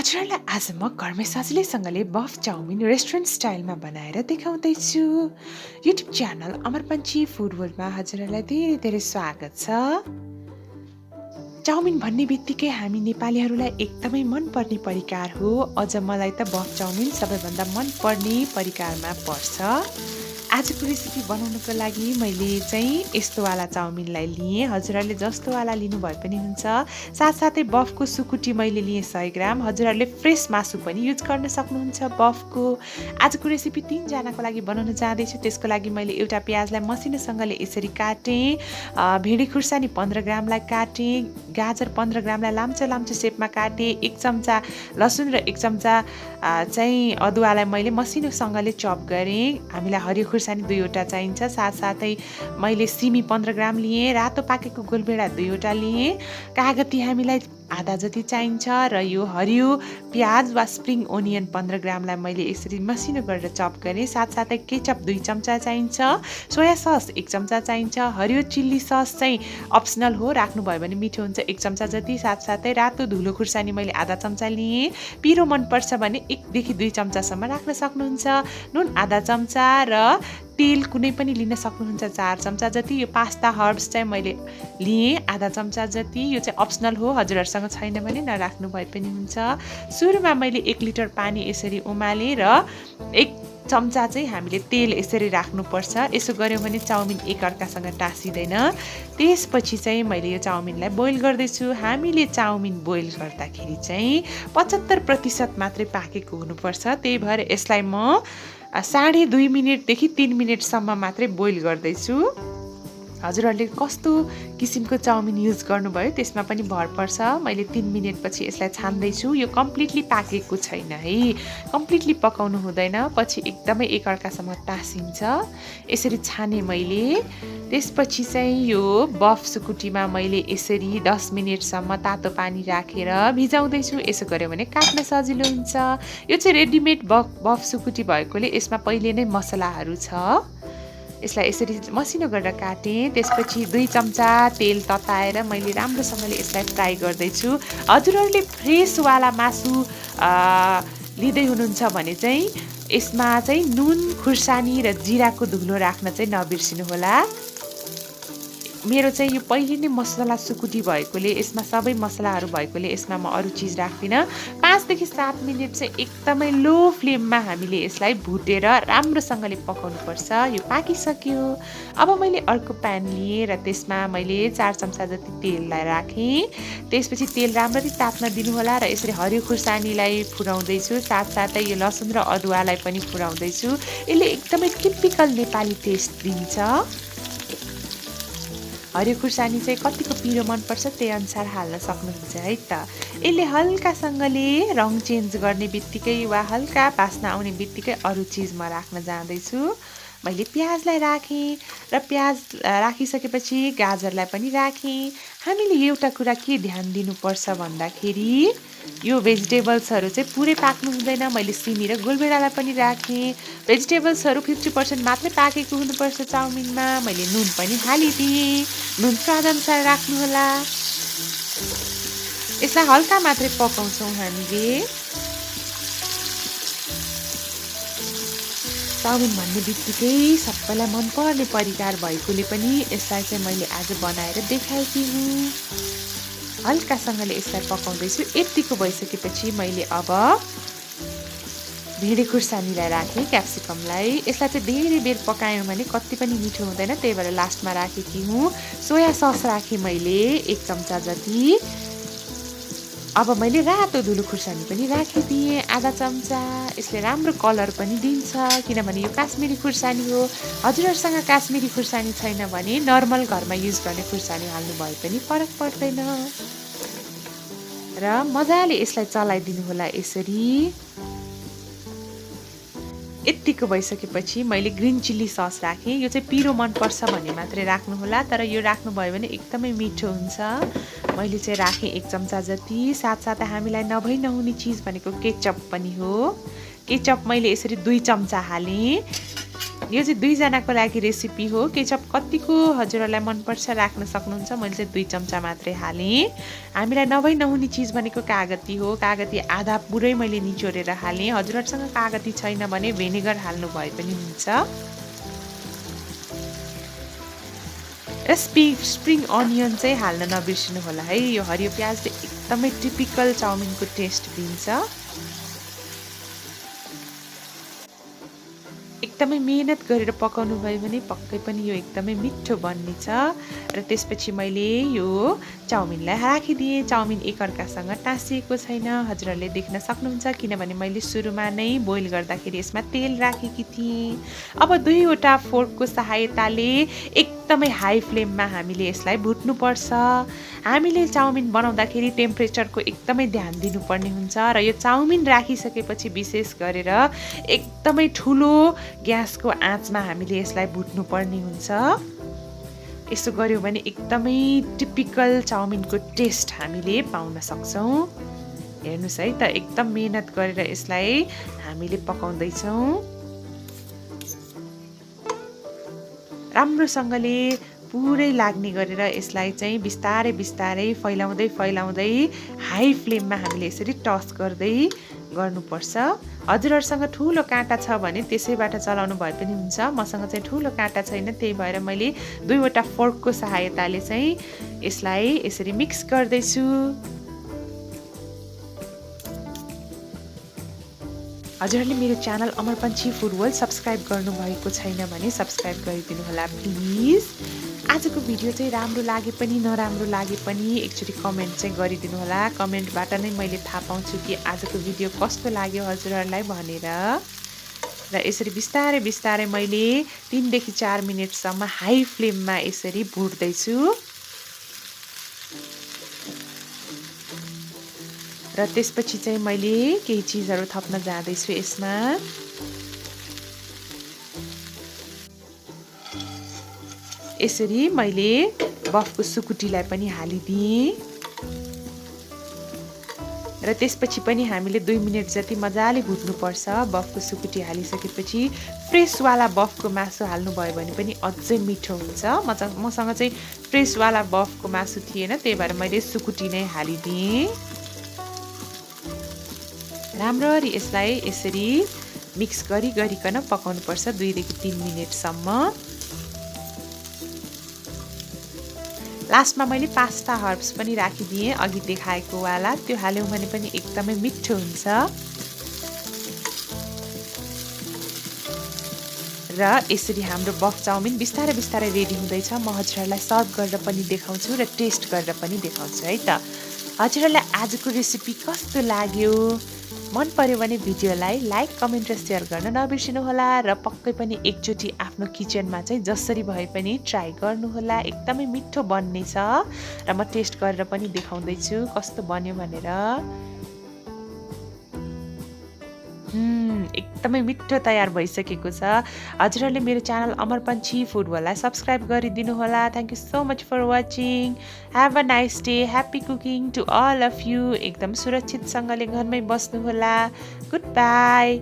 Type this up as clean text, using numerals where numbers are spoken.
हजुरहरूलाई आज म घरमै सजिलैसँगले बफ चाउमिन रेस्टुरेन्ट स्टाइलमा बनाएर देखाउँदैछु। युट्युब च्यानल अमर पञ्ची फुड वर्ल्डमा हजुरहरूलाई धेरै धेरै स्वागत छ। चाउमिन भन्ने बित्तिकै हामी नेपालीहरूलाई एकदमै मनपर्ने परिकार हो। अझ मलाई त बफ चाउमिन सबैभन्दा मनपर्ने परिकारमा पर्छ। आजको रेसिपी बनाउनको लागि मैले चाहिँ यस्तोवाला चाउमिनलाई लिएँ। हजुरहरूले जस्तोवाला लिनुभए पनि हुन्छ। साथसाथै बफको सुकुटी मैले लिएँ 100 ग्राम। हजुरहरूले फ्रेस मासु पनि युज गर्न सक्नुहुन्छ बफको। आजको रेसिपी 3 जनाको लागि बनाउन जाँदैछु। त्यसको लागि मैले एउटा प्याजलाई मसिनोसँगले यसरी काटेँ। भेडी खुर्सानी 15 ग्रामलाई काटेँ। गाजर 15 ग्रामलाई लाम्चो लाम्चो सेपमा काटेँ। 1 चम्चा लसुन र 1 चम्चा चाहिँ अदुवालाई मैले मसिनोसँगले चप गरेँ। हामीलाई हरियो खुर्सानी 2वटा चाहिन्छ। साथसाथै मैले सिमी 15 ग्राम लिएँ। रातो पाकेको गोलभेडा 2वटा लिएँ। कागती हामीलाई आधा जति चाहिन्छ र यो हरियो प्याज वा स्प्रिङ ओनियन 15 ग्रामलाई मैले यसरी मसिनो गरेर चप गरेँ। साथसाथै केचप 2 चम्चा चाहिन्छ। सोया सस 1 चम्चा चाहिन्छ। हरियो चिल्ली सस चाहिँ अप्सनल हो, राख्नुभयो भने मिठो हुन्छ 1 चम्चा जति। साथसाथै रातो धुलो खुर्सानी मैले आधा चम्चा लिएँ। पिरो मनपर्छ भने 1 देखि 2 चम्चासम्म राख्न सक्नुहुन्छ। नुन आधा चम्चा र तेल कुनै पनि लिन सक्नुहुन्छ 4 चम्चा जति। यो पास्ता हर्ब्स चाहिँ मैले लिएँ आधा चम्चा जति। यो चाहिँ अप्सनल हो, हजुरहरूसँग छैन भने नराख्नु भए पनि हुन्छ। सुरुमा मैले 1 लिटर पानी यसरी उमालेँ र 1 चम्चा चाहिँ हामीले तेल यसरी राख्नुपर्छ। यसो गऱ्यौँ भने चाउमिन एकअर्कासँग टाँसिँदैन। त्यसपछि चाहिँ मैले यो चाउमिनलाई बोइल गर्दैछु। हामीले चाउमिन बोइल गर्दाखेरि चाहिँ 75% मात्रै पाकेको हुनुपर्छ। त्यही भएर यसलाई म 2.5 मिनटदेखि 3 मिनटसम्म मात्रै बोइल गर्दैछु। हजुरहरूले कस्तो किसिमको चाउमिन युज गर्नुभयो त्यसमा पनि भर पर्छ। मैले 3 मिनटपछि यसलाई छान्दैछु। यो कम्प्लिटली पाकेको छैन है, कम्प्लिटली पकाउनु हुँदैन, पछि एकदमै एकअर्कासँग टाँसिन्छ। यसरी छाने मैले। त्यसपछि चाहिँ यो बफ सुकुटीमा मैले यसरी 10 मिनटसम्म तातो पानी राखेर भिजाउँदैछु। यसो गऱ्यो भने काट्न सजिलो हुन्छ। यो चाहिँ रेडिमेड बफ सुकुटी भएकोले यसमा पहिले नै मसलाहरू छ। यसलाई यसरी मसिनो गरेर काटेँ। त्यसपछि 2 चम्चा तेल तताएर मैले राम्रोसँगले यसलाई फ्राई गर्दैछु। हजुरहरूले फ्रेसवाला मासु लिँदै हुनुहुन्छ भने चाहिँ यसमा चाहिँ नुन, खुर्सानी र जिराको धुलो राख्न चाहिँ नबिर्सिनुहोला। मेरो चाहिँ यो पहिले नै मसला सुकुटी भएकोले यसमा सबै मसलाहरू भएकोले यसमा म अरू चिज राख्दिनँ। 5 देखि 7 मिनट चाहिँ एकदमै लो फ्लेममा हामीले यसलाई भुटेर राम्रोसँगले पकाउनुपर्छ। यो पाकिसक्यो। अब मैले अर्को प्यान लिएँ र त्यसमा मैले 4 चम्चा जति तेललाई राखेँ। त्यसपछि तेल राम्ररी ताप्न दिनुहोला र यसरी हरियो खुर्सानीलाई फुराउँदैछु। साथसाथै यो लसुन र अदुवालाई पनि फुराउँदैछु। यसले एकदमै टिपिकल नेपाली टेस्ट दिन्छ। हरियो खुर्सानी चाहिँ कतिको पिरो मनपर्छ त्यही अनुसार हाल्न सक्नुहुन्छ है त। यसले हल्कासँगले रङ चेन्ज गर्ने बित्तिकै वा हल्का बास्ना आउने बित्तिकै अरू चिज म राख्न जाँदैछु। मैले प्याजलाई राखेँ र प्याज राखिसकेपछि गाजरलाई पनि राखेँ। हामीले एउटा कुरा के ध्यान दिनुपर्छ भन्दाखेरि यो भेजिटेबल्सहरू चाहिँ पुरै पाक्नु हुँदैन। मैले सिमी र गोलभेडालाई पनि राखेँ। भेजिटेबल्सहरू 50% मात्रै पाकेको हुनुपर्छ चाउमिनमा। मैले नुन पनि हालिदिएँ। नुन स्वादअनुसार राख्नुहोला। यसलाई हल्का मात्रै पकाउँछौँ हामीले। चाउमिन भन्ने बित्तिकै सबैलाई मनपर्ने परिकार भएकोले पनि यसलाई चाहिँ मैले आज बनाएर देखाएकी हुँ। हल्कासँगले यसलाई पकाउँदैछु। यतिको भइसकेपछि मैले अब भेडी खुर्सानीलाई राखेँ, क्याप्सिकमलाई। यसलाई चाहिँ धेरै बेर पकायौँ भने कति पनि मिठो हुँदैन, त्यही भएर लास्टमा राखेकी हुँ। सोया सस राखेँ मैले 1 चम्चा जति। अब मैले रातो धुलो खुर्सानी पनि राखिदिएँ आधा चम्चा। यसले राम्रो कलर पनि दिन्छ किनभने यो काश्मिरी खुर्सानी हो। हजुरहरूसँग काश्मिरी खुर्सानी छैन भने नर्मल घरमा युज गर्ने खुर्सानी हाल्नु भए पनि फरक पर्दैन। र मजाले यसलाई चलाइदिनु होला यसरी। यतिको भइसकेपछि मैले ग्रिन चिल्ली सस राखेँ। यो चाहिँ पिरो मनपर्छ भने मात्रै राख्नुहोला, तर यो राख्नुभयो भने एकदमै मिठो हुन्छ। मैले चाहिँ राखेँ 1 चम्चा जति। साथसाथै हामीलाई नभई नहुने चिज भनेको केचप पनि हो। केचप मैले यसरी 2 चम्चा हालेँ। यो चाहिँ 2 जनाको लागि रेसिपी हो। केचप कतिको हजुरहरूलाई मनपर्छ राख्न सक्नुहुन्छ। मैले चाहिँ 2 चम्चा मात्रै हालेँ। हामीलाई नभई नहुने चिज भनेको कागती हो। कागती आधा पुरै मैले निचोरेर हालेँ। हजुरहरूसँग कागती छैन भने भेनिगर हाल्नु भए पनि हुन्छ। र स्प्रिङ अनियन चाहिँ हाल्न नबिर्सिनु होला है। यो हरियो प्याजले एकदमै टिपिकल चाउमिनको टेस्ट दिन्छ। एकदमै मेहनत गरेर पकाउनु भयो भने पक्कै पनि यो एकदमै मिठो बन्नेछ। र त्यसपछि मैले यो चाउमिनलाई राखिदिएँ। चाउमिन एकअर्कासँग टाँसिएको छैन, हजुरहरूले देख्न सक्नुहुन्छ किनभने मैले सुरुमा नै बोइल गर्दाखेरि यसमा तेल राखेकी थिएँ। अब 2वटा फोर्कको सहायताले एकदमै हाई फ्लेममा हामीले यसलाई भुट्नुपर्छ। हामीले चाउमिन बनाउँदाखेरि टेम्परेचरको एकदमै ध्यान दिनुपर्ने हुन्छ। र यो चाउमिन राखिसकेपछि विशेष गरेर एकदमै ठुलो ग्यासको आँचमा हामीले यसलाई भुट्नुपर्ने हुन्छ। यसो गर्यो भने एकदमै टिपिकल चाउमिनको टेस्ट हामीले पाउन सक्छौँ। हेर्नुहोस् है त, एकदम मेहनत गरेर यसलाई हामीले पकाउँदैछौँ। राम्रोसँगले पुरै लाग्ने गरेर यसलाई चाहिँ बिस्तारै बिस्तारै फैलाउँदै हाई फ्लेममा हामीले यसरी टस गर्दै गर्नुपर्छ। हजुरहरूसँग ठुलो काँटा छ भने त्यसैबाट चलाउनु भए पनि हुन्छ। मसँग चाहिँ ठुलो काँटा छैन, त्यही भएर मैले 2वटा फोर्कको सहायताले चाहिँ यसलाई यसरी मिक्स गर्दैछु। हजुरहरूले मेरो channel Amar Panchhi food world subscribe गर्नुभएको छैन भने सब्सक्राइब गरिदिनु होला प्लिज। आजको भिडियो चाहिँ राम्रो लागे पनि नराम्रो लागे पनि एकचोटि कमेन्ट चाहिँ गरिदिनु होला। कमेन्टबाट नै मैले थाहा पाउँछु कि आजको भिडियो कस्तो लाग्यो हजुरहरूलाई भनेर। र यसरी बिस्तारै बिस्तारै मैले 3 देखि 4 मिनटसम्म हाई फ्लेममा यसरी भुट्दैछु। र त्यसपछि चाहिँ मैले केही चिजहरू थप्न जाँदैछु यसमा। यसरी मैले बफको सुकुटीलाई पनि हालिदिएँ। र त्यसपछि पनि हामीले 2 मिनट जति मजाले भुट्नुपर्छ। बफको सुकुटी हालिसकेपछि फ्रेसवाला बफको मासु हाल्नुभयो भने पनि अझै मिठो हुन्छ। मसँग चाहिँ फ्रेसवाला बफको मासु थिएन, त्यही भएर मैले सुकुटी नै हालिदिएँ। राम्ररी यसलाई यसरी मिक्स गरिकन पकाउनुपर्छ 2 देखि 3 मिनटसम्म। लास्टमा मैले पास्ता हर्ब्स पनि राखिदिएँ अघि देखाएको वाला, त्यो हाल्यौँ भने पनि एकदमै मिठो हुन्छ। र यसरी हाम्रो बफ चाउमिन बिस्तारै बिस्तारै रेडी हुँदैछ। म हजुरहरूलाई सर्भ गरेर पनि देखाउँछु र टेस्ट गरेर पनि देखाउँछु है त। हजुरहरूलाई आजको रेसिपी कस्तो लाग्यो? मन पर्यो भने भिडियोलाई लाइक, कमेन्ट र सेयर गर्न नबिर्सिनु होला। र पक्कै पनि एकचोटि आफ्नो किचनमा चाहिँ जसरी भए पनि ट्राई गर्नुहोला। एकदमै मिठो बन्नेछ र म टेस्ट गरेर पनि देखाउँदैछु कस्तो बन्यो भनेर। एकदमै मिठो तयार भइसकेको छ। हजुरहरूले मेरो च्यानल अमर पन्छी फुड वर्ल्डलाई सब्सक्राइब गरिदिनु होला। Thank you so much for watching. Have a nice day. Happy cooking to all of you. एकदम सुरक्षितसँगले घरमै बस्नु होला। Good by.